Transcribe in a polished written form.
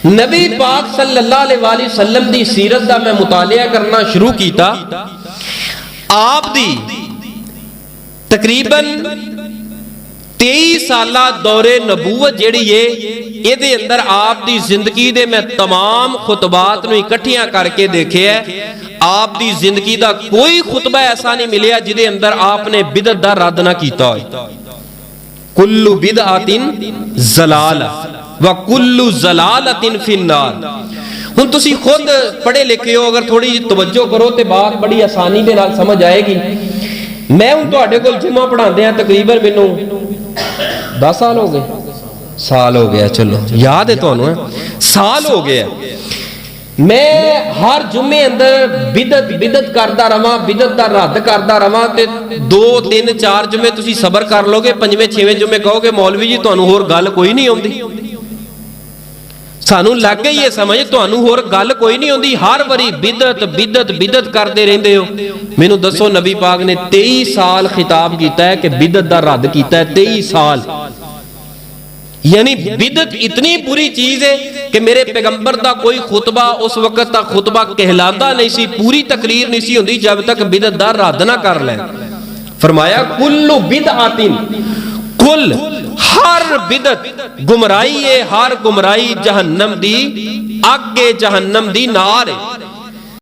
नबी पाक सल्लल्लाहु अलैहि वसल्लम दी सीरत दा मैं मुतालिया करना शुरू किया। आप दी तकरीबन 23 साला दौरे नबूवत जिहड़ी है इहदे अंदर आप दी जिंदगी दे मैं तमाम खुतबात नूं इकट्ठियां करके देखिया। आप दी जिंदगी दा कोई खुतबा ऐसा नहीं मिलिया जिहदे अंदर आपने बिदअत दा रद्द ना कीता होए। कुल्लु बिदअतिन ज़लाला व कुल्लु ज़लालतिन फिन्नार। हुण तुसीं खुद पढ़े लिखे हो, अगर थोड़ी जी तवज्जो करो तो बात बड़ी आसानी दे नाल समझ आएगी। मैं हुण तुहाडे कोल जुम्मा पढ़ांदे तकरीबन मैनूं 10 साल हो गए, साल हो गया, चलो याद है तुहानूं, साल हो गया। मैं हर जुम्मे अंदर बिदअत करदा रवां, बिदअत दा रद्द करदा रवां ते 2 3 4 जुम्मे तुसीं सबर कर लोगे, 5वें 6वें जुम्मे कहोगे मौलवी जी तुहानूं होर गल कोई नहीं आउंदी। सानू लग गई है समझ तुहानू होर गल कोई नहीं आउंदी, हर वारी बिदअत बिदअत बिदअत करते रहंदे हो। मैनू दसो नबी पाक ने 23 साल खिताब किया है कि बिदअत दा रद्द किया है, 23 साल। यानी बिदअत इतनी बुरी चीज है कि मेरे पैगंबर दा कोई खुतबा उस वक्त तक खुतबा कहलाता नहीं सी, पूरी तकरीर नहीं सी होंदी जब तक बिदअत दा रद्द ना कर ले। फरमाया कुल्लु बिदअतिन, कुल हर बिदअत गुमराही है, हर गुमराही जहन्नम दी अग है, जहन्नम दी नार है।